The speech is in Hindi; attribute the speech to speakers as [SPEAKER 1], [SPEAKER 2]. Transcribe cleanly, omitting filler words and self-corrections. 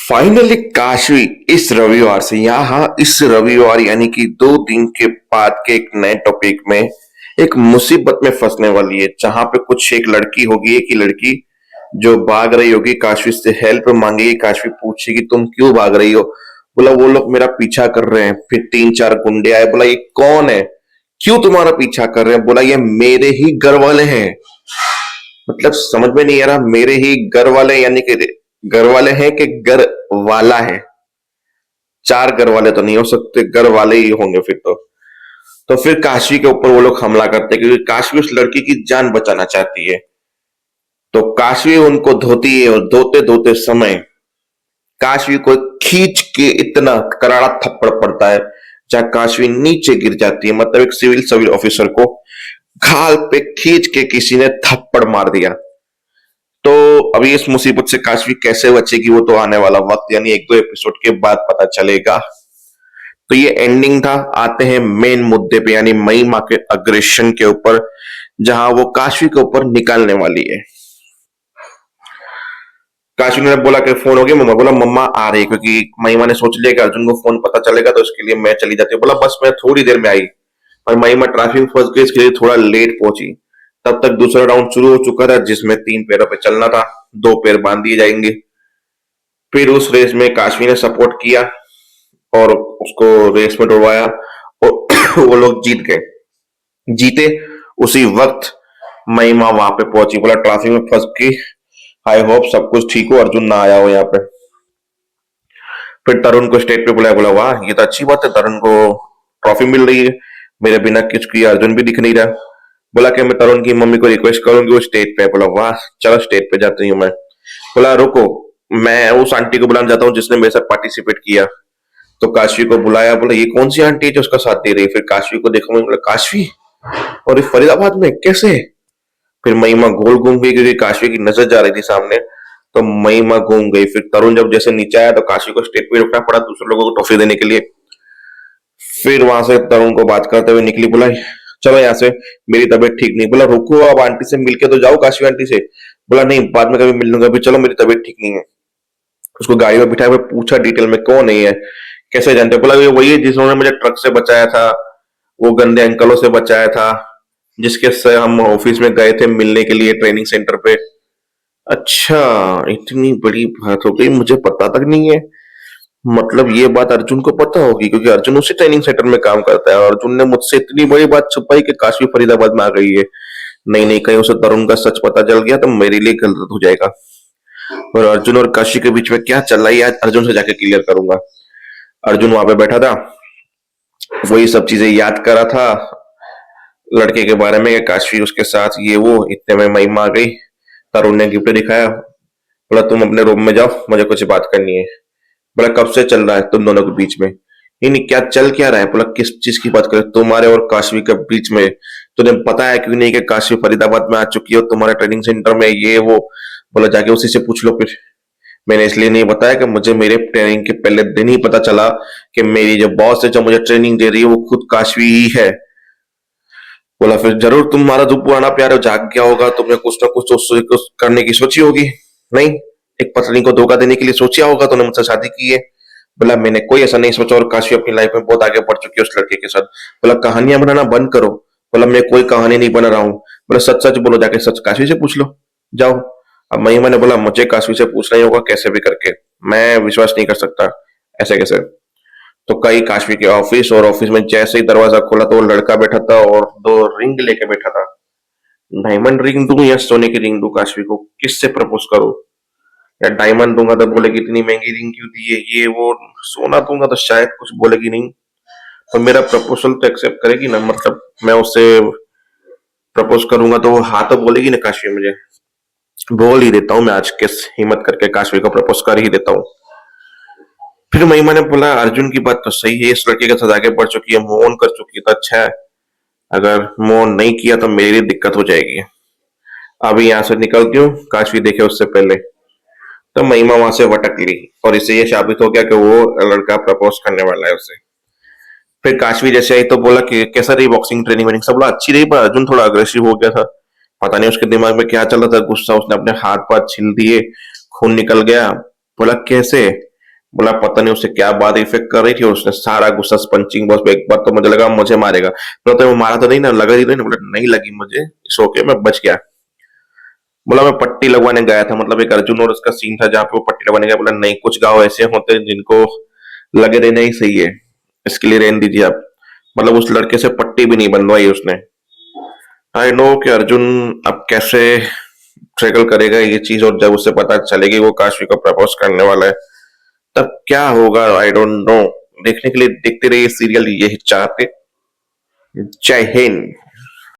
[SPEAKER 1] फाइनली काशवी इस रविवार से यहाँ इस रविवार यानी कि 2 दिन के बाद के एक नए टॉपिक में एक मुसीबत में फंसने वाली है, जहां पे कुछ एक लड़की होगी, एक ही लड़की जो भाग रही होगी, काशवी से हेल्प मांगेगी। काशवी पूछेगी तुम क्यों भाग रही हो? बोला वो लोग मेरा पीछा कर रहे हैं। फिर 3-4 गुंडे आए। बोला ये कौन है, क्यों तुम्हारा पीछा कर रहे हैं? बोला ये मेरे ही घर वाले हैं। मतलब समझ में नहीं आ रहा, मेरे ही घर वाले यानी कि घर वाले हैं कि घर वाला है? 4 घर वाले तो नहीं हो सकते, घर वाले ही होंगे फिर तो फिर काशवी के ऊपर वो लोग हमला करते हैं, क्योंकि काशवी उस लड़की की जान बचाना चाहती है। तो काशवी उनको धोती है और धोते धोते समय काशवी को खींच के इतना करारा थप्पड़ पड़ता है जहां काशवी नीचे गिर जाती है। मतलब एक सिविल ऑफिसर को खाल पे खींच के किसी ने थप्पड़ मार दिया। तो अभी इस मुसीबत से काशवी कैसे बचेगी वो तो आने वाला वक्त यानी 1-2 एपिसोड के बाद पता चलेगा। तो ये एंडिंग था। आते हैं मेन मुद्दे पे यानी महिमा के अग्रेशन के ऊपर, जहां वो काशवी के ऊपर निकालने वाली है। काशवी ने बोला कि फोन हो गया मम्मा। बोला मम्मा आ रही है, क्योंकि महिमा ने सोच लिया कि अर्जुन को फोन पता चलेगा तो इसके लिए मैं चली जाती हूँ। बोला बस मैं थोड़ी देर में आई। और महिमा ट्रैफिक में फंस गई, इसके लिए थोड़ा लेट पहुंची। तब तक दूसरा राउंड शुरू हो चुका था, जिसमें 3 पैरों पे चलना था, 2 पैर बांध दिए जाएंगे। फिर उस रेस में काशवी ने सपोर्ट किया और उसको रेस में डुबवाया और वो लोग जीत गए। जीते उसी वक्त महिमा वहां पे पहुंची। बोला ट्रैफिक में फंस गई, आई होप सब कुछ ठीक हो, अर्जुन ना आया हो यहाँ पे। फिर तरुण को स्टेज पे बुलाया। बोला वाह ये तो अच्छी बात है, तरुण को ट्रॉफी मिल रही है, मेरे बिना कुछ किए अर्जुन भी दिख नहीं रहा। बोला कि मैं तरुण की मम्मी को रिक्वेस्ट करूंगी वो स्टेज पे। बोला वाह चलो स्टेज पे जाती हूँ मैं। बोला रुको, मैं उस आंटी को बुलाना चाहता हूँ जिसने मेरे साथ पार्टिसिपेट किया। तो काशवी को बुलाया। बोला ये कौन सी आंटी है जो उसका साथ दे रही है? फिर काशवी को देखा। बोला काशवी और ये फरीदाबाद में कैसे? फिर महिमा गोल घूम गई, क्योंकि काशवी की नजर जा रही थी सामने, तो महिमा घूम गई। फिर तरुण जब जैसे नीचे आया तो काशवी को स्टेज पे रुकना पड़ा दूसरे लोगों को ट्रॉफी देने के लिए। फिर वहां से तरुण को बात करते हुए निकली। बोला चलो यहाँ से, मेरी तबीयत ठीक नहीं। बोला रुको, अब आंटी से मिलके तो जाओ, काशवी आंटी से। बोला नहीं बाद में कभी मिल लूंगा, अभी चलो मेरी तबीयत ठीक नहीं है। उसको गाड़ी में बिठाया, पूछा डिटेल में कौन नहीं है, कैसे जानते हो? बोला ये वही है जिन्होंने मुझे ट्रक से बचाया था, वो गंदे अंकलों से बचाया था, जिसके से हम ऑफिस में गए थे मिलने के लिए ट्रेनिंग सेंटर पे। अच्छा इतनी बड़ी बात हो गई, मुझे पता तक नहीं है। मतलब ये बात अर्जुन को पता होगी, क्योंकि अर्जुन उसी ट्रेनिंग सेंटर में काम करता है और अर्जुन ने मुझसे इतनी बड़ी बात छुपाई कि काशवी फरीदाबाद में आ गई है। नहीं नहीं, कहीं उसे तरुण का सच पता चल गया तो मेरे लिए गलत हो जाएगा। और अर्जुन और काशी के बीच में क्या चल रहा है आज अर्जुन से जाके क्लियर करूंगा। अर्जुन वहां पे बैठा था, वही सब चीजें याद कर रहा था लड़के के बारे में कि काशवी उसके साथ ये वो। इतने में महिमा आ गई। तरुण ने गिफ्ट दिखाया। बोला तुम अपने रूम में जाओ, मुझे कुछ बात करनी है। बोला कब से चल रहा है तुम दोनों के बीच में? नहीं नहीं क्या चल क्या रहा है? बोला किस चीज की बात कर, तुम्हारे और काशवी के बीच में? तुम्हें पता है क्यों नहीं कि काशवी फरीदाबाद में आ चुकी है और तुम्हारे ट्रेनिंग सेंटर में ये वो? बोला जाके उसी से पूछ लो। फिर मैंने इसलिए नहीं बताया कि मुझे मेरे ट्रेनिंग के पहले दिन ही पता चला कि मेरी जो बॉस है जो मुझे ट्रेनिंग दे रही है वो खुद काशवी ही है। बोला फिर जरूर तुम्हारा जो पुराना प्यार है जाग गया होगा, तुमने कुछ ना कुछ तो कुछ करने की सोची होगी। नहीं, एक पत्नी को धोखा देने के लिए सोचा होगा, तुमने मुझसे शादी की है। बोला मैंने कोई ऐसा नहीं सोचा और काशवी अपनी लाइफ में बहुत आगे बढ़ चुकी है उस लड़के के साथ। बोला कहानियां बनाना बंद करो। बोला मैं कोई कहानी नहीं बना रहा हूँ। बोला सच सच बोलो, जाके सच काशवी से पूछ लो, जाओ। अब महिमा ने बोला मुझे काशवी से पूछना ही होगा कैसे भी करके, मैं विश्वास नहीं कर सकता ऐसे कैसे। तो कई काशवी के ऑफिस और ऑफिस में जैसे ही दरवाजा खोला तो वो लड़का बैठा था और 2 रिंग लेके बैठा था। डायमंड रिंग दूं या सोने की रिंग दूं काशवी को, किससे प्रपोज करूं? या डायमंड दूंगा तो बोलेगी इतनी महंगी रिंग क्यों दी है ये वो, सोना दूंगा तो शायद कुछ बोलेगी नहीं। तो मेरा प्रपोजल तो एक्सेप्ट करेगी ना, मतलब मैं उससे प्रपोज करूंगा तो वो हाँ तो बोलेगी ना काशवी मुझे। बोल ही देता हूँ मैं आज किस हिम्मत करके काशवी को प्रपोज कर ही देता हूँ। फिर महिमा ने बोला अर्जुन की बात तो सही है, इस लड़के के साथ आगे बढ़ चुकी है, मूव ऑन कर चुकी है तो अच्छा है, अगर मूव ऑन नहीं किया तो मेरी दिक्कत हो जाएगी। अभी यहाँ से निकलती हूँ काशवी देखे उससे पहले। तो महिमा वहां से भटक ली और इससे ये साबित हो गया कि वो लड़का प्रपोज करने वाला है उसे। फिर काशवी जैसे आई तो बोला कि कैसा रही बॉक्सिंग ट्रेनिंग वेनिंग? सब बोला अच्छी रही, पर अर्जुन थोड़ा अग्रेसिव हो गया था, पता नहीं उसके दिमाग में क्या चल रहा था, गुस्सा उसने अपने हाथ पाथ छील दिए, खून निकल गया। बोला कैसे? बोला पता नहीं उससे क्या बात इफेक्ट कर रही थी, और उसने सारा गुस्सा पंचिंग बॉक्स पे, एक बार तो मुझे लगा मुझे मारेगा, बोला तो मारा तो नहीं ना, लगा ही नहीं, बोला नहीं लगी मुझे, इट्स ओके, मैं बच गया। बोला मैं पट्टी लगवाने गया था, मतलब एक अर्जुन और उसका सीन था जहाँ पे वो पट्टी लगवाने गया, बोला नहीं, कुछ गाँव ऐसे होते हैं जिनको लगे रहना ही सही है, इसके लिए रहने दीजिए आप। मतलब उस लड़के से पट्टी भी नहीं बनवाई उसने। आई नो कि अर्जुन अब कैसे स्ट्रगल करेगा ये चीज, और जब उसे पता चलेगी वो काशवी को प्रपोज करने वाला है, तब क्या होगा, आई डोंट नो। देखने के लिए देखते रहिए सीरियल ये चाहते। जय हिंद।